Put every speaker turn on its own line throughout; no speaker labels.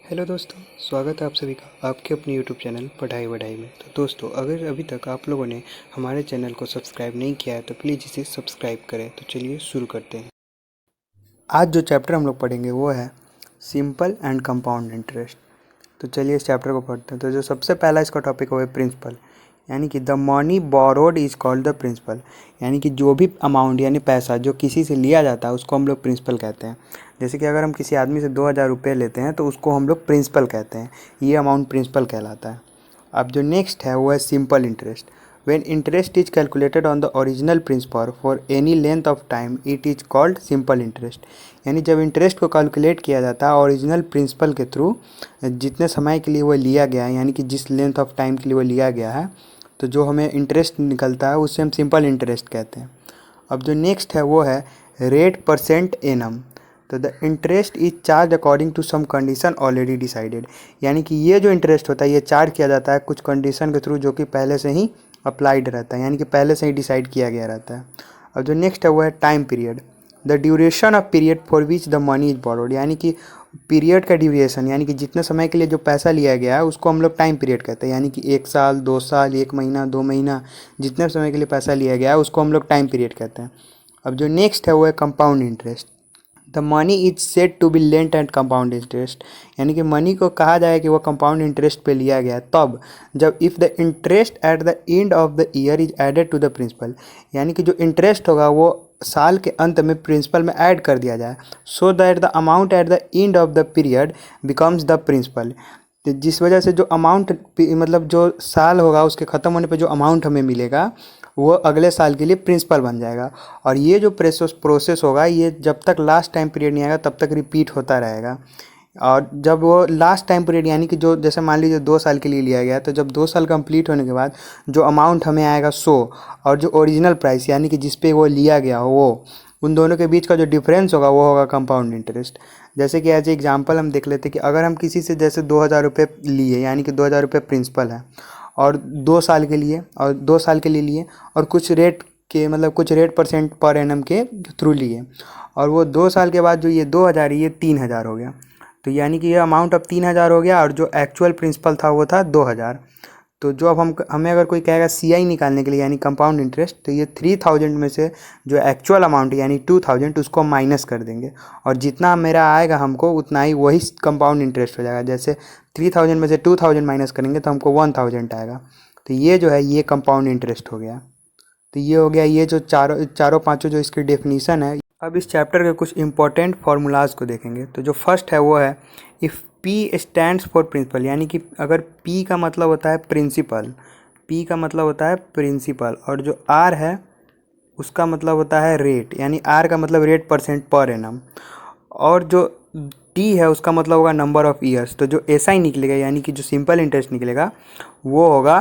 Hello दोस्तों, स्वागत है आप सभी का आपके अपने यूट्यूब चैनल पढ़ाई वढ़ाई में। तो दोस्तों, अगर अभी तक आप लोगों ने हमारे चैनल को सब्सक्राइब नहीं किया है तो प्लीज़ इसे सब्सक्राइब करें। तो चलिए शुरू करते हैं। आज जो चैप्टर हम लोग पढ़ेंगे वो है सिंपल एंड कंपाउंड इंटरेस्ट। तो चलिए इस चैप्टर को पढ़ते हैं। तो जो सबसे पहला इसका टॉपिक है वो है प्रिंसिपल, यानी कि the money borrowed is called the principal. यानी कि जो भी अमाउंट यानी पैसा जो किसी से लिया जाता है उसको हम लोग प्रिंसिपल कहते हैं। जैसे कि अगर हम किसी आदमी से 2000 रुपये लेते हैं तो उसको हम लोग प्रिंसिपल कहते हैं। ये अमाउंट प्रिंसिपल कहलाता है। अब जो नेक्स्ट है वो है simple interest. When interest is calculated on the original principal for any length of time, it is called simple interest। यानी जब इंटरेस्ट को कैलकुलेट किया जाता है ओरिजिनल प्रिंसिपल के थ्रू, जितने समय के लिए वो लिया गया है यानी कि जिस लेंथ ऑफ टाइम के लिए वो लिया गया है, तो जो हमें इंटरेस्ट निकलता है उससे हम सिंपल इंटरेस्ट कहते हैं। अब जो नेक्स्ट है वो है रेट परसेंट एनम। तो the interest is charge according to some condition already decided. यानी कि ये जो इंटरेस्ट होता है ये चार्ज किया जाता है कुछ कंडीशन के थ्रू जो कि पहले से ही अप्लाइड रहता है, यानी कि पहले से ही डिसाइड किया गया रहता है। और जो नेक्स्ट है वो है time period. The duration of period for which the money is borrowed. यानी कि पीरियड का ड्यूरेशन यानी कि जितने समय के लिए जो पैसा लिया गया है उसको हम लोग टाइम पीरियड कहते हैं। यानी कि 1 साल 2 साल 1 महीना 2 महीना जितने समय के लिए पैसा लिया गया है उसको हम लोग टाइम पीरियड कहते हैं। अब जो नेक्स्ट है वो है compound interest. The money is said to be lent and compound interest. यानी कि मनी को कहा जाए कि वो कंपाउंड इंटरेस्ट पे लिया गया तब जब if the interest at the end of the year is added to the principal. यानी कि जो इंटरेस्ट होगा वो साल के अंत में प्रिंसिपल में ऐड कर दिया जाए, so that the amount at the end of the period becomes the principal. जिस वजह से जो अमाउंट मतलब जो साल होगा उसके ख़त्म होने पे जो अमाउंट हमें मिलेगा वो अगले साल के लिए प्रिंसिपल बन जाएगा। और ये जो प्रोसेस होगा ये जब तक लास्ट टाइम पीरियड नहीं आएगा तब तक रिपीट होता रहेगा। और जब वो लास्ट टाइम पीरियड यानी कि जो जैसे मान लीजिए 2 साल के लिए लिया गया तो जब 2 साल कंप्लीट होने के बाद जो अमाउंट हमें आएगा 100 और जो ओरिजिनल प्राइस यानी कि जिस पे वो लिया गया हो वो उन दोनों के बीच का जो डिफरेंस होगा वो होगा कंपाउंड इंटरेस्ट। जैसे कि एज एग्जांपल हम देख लेते हैं कि अगर हम किसी से जैसे 2000 रुपये लिए यानी कि 2000 रुपये प्रिंसिपल है और 2 साल के लिए लिए और कुछ रेट के मतलब कुछ रेट परसेंट पर एनम के थ्रू लिए और वो 2 साल के बाद जो ये 2000 ये 3000 हो गया। तो यानी कि ये अमाउंट अब 3000 हो गया और जो एक्चुअल प्रिंसिपल था वो था 2000। तो जो अब हमें अगर कोई कहेगा सीआई निकालने के लिए यानी कंपाउंड इंटरेस्ट, तो ये 3000 में से जो एक्चुअल अमाउंट यानी 2000 उसको माइनस कर देंगे और जितना मेरा आएगा हमको उतना ही वही कंपाउंड इंटरेस्ट हो जाएगा। जैसे 3000 में से 2000 माइनस करेंगे तो हमको 1000 आएगा। तो ये जो है ये कंपाउंड इंटरेस्ट हो गया। तो ये हो गया ये जो चारों पांचों जो इसकी डेफिनीशन है। अब इस चैप्टर के कुछ इंपॉर्टेंट फार्मूलाज को देखेंगे। तो जो फर्स्ट है वो है if P stands for principal. यानी कि अगर पी का मतलब होता है प्रिंसिपल, पी का मतलब होता है प्रिंसिपल और जो आर है उसका मतलब होता है रेट, यानी आर का मतलब रेट परसेंट पर एनम और जो टी है उसका मतलब होगा नंबर ऑफ़ ईयर्स। तो जो एस आई निकलेगा यानी कि जो सिंपल इंटरेस्ट निकलेगा वो होगा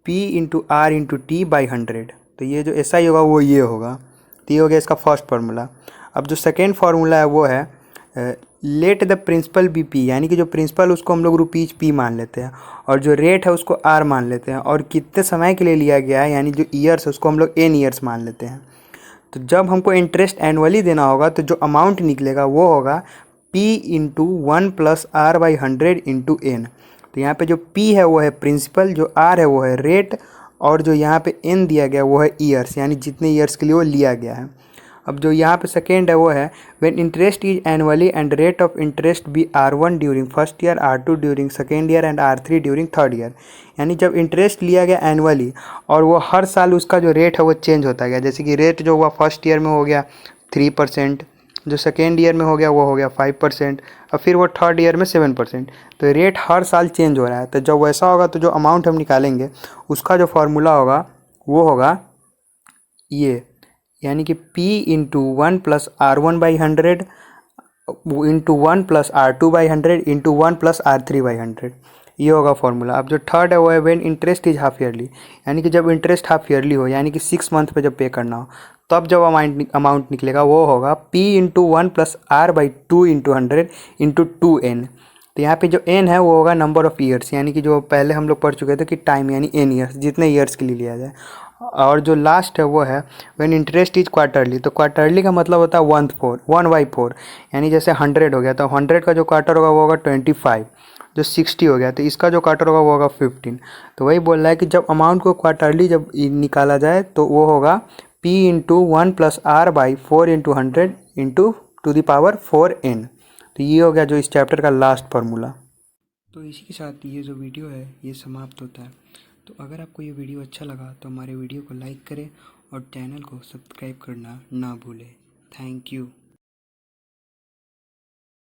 P into R into T by 100। तो ये जो एस आई होगा वो ये होगा। तो ये हो गया इसका फर्स्ट फार्मूला। अब जो सेकेंड फार्मूला है वो है let the principal be P. यानी कि जो प्रिंसिपल उसको हम लोग रुपीज पी मान लेते हैं और जो रेट है उसको आर मान लेते हैं और कितने समय के लिए लिया गया है यानी जो ईयर्स है उसको हम लोग एन ईयर्स मान लेते हैं। तो जब हमको इंटरेस्ट एनुअली देना होगा तो जो अमाउंट निकलेगा वो होगा P into 1 plus R by 100 into n. तो यहाँ पे जो P है वो है प्रिंसिपल, जो R है वो है रेट और जो यहाँ पे N दिया गया वो है ईयर्स, यानी जितने ईयर्स के लिए वो लिया गया है। अब जो यहाँ पे सेकेंड है वो है when interest is annually and rate of interest be R1 during first year, R2 during second year and R3 during third year. यानी जब इंटरेस्ट लिया गया एनुअली और वो हर साल उसका जो रेट है वो चेंज होता गया। जैसे कि रेट जो हुआ फर्स्ट ईयर में हो गया 3%, जो सेकेंड ईयर में हो गया वो हो गया 5% और फिर वो थर्ड ईयर में 7%। तो रेट हर साल चेंज हो रहा है। तो जब वैसा होगा तो जो अमाउंट हम निकालेंगे उसका जो फार्मूला होगा वो होगा ये, यानी कि P into 1 plus R1 by 100 into 1 plus R2 by 100 into 1 plus R3 by 100। ये होगा फॉर्मूला। अब जो थर्ड है वो है when interest is half yearly. यानी कि जब इंटरेस्ट हाफ ईयरली हो यानी कि 6 मंथ पे जब पे करना हो तब जब अमाउंट निकलेगा वो होगा P into 1 plus R by 2 into 100 into 2N। तो यहाँ पे जो N है वो होगा नंबर ऑफ़ ईयर्स, यानी कि जो पहले हम लोग पढ़ चुके थे कि टाइम यानी N ईयर्स, जितने ईयर्स के लिए लिया जाए। और जो लास्ट है वो है व्हेन इंटरेस्ट इज क्वार्टरली। तो क्वार्टरली का मतलब होता है 1/4, यानी जैसे 100 हो गया तो 100 का जो क्वार्टर होगा वो होगा 25। जो 60 हो गया तो इसका जो क्वार्टर होगा वो होगा 15। तो वही बोल रहा है कि जब अमाउंट को क्वार्टरली जब निकाला जाए तो वो होगा P × 1 + R/4 × तो ये हो गया जो इस चैप्टर का लास्ट फार्मूला। तो इसी के साथ ये जो वीडियो है ये समाप्त होता है। तो अगर आपको ये वीडियो अच्छा लगा तो हमारे वीडियो को लाइक करें और चैनल को सब्सक्राइब करना ना भूलें। Thank you.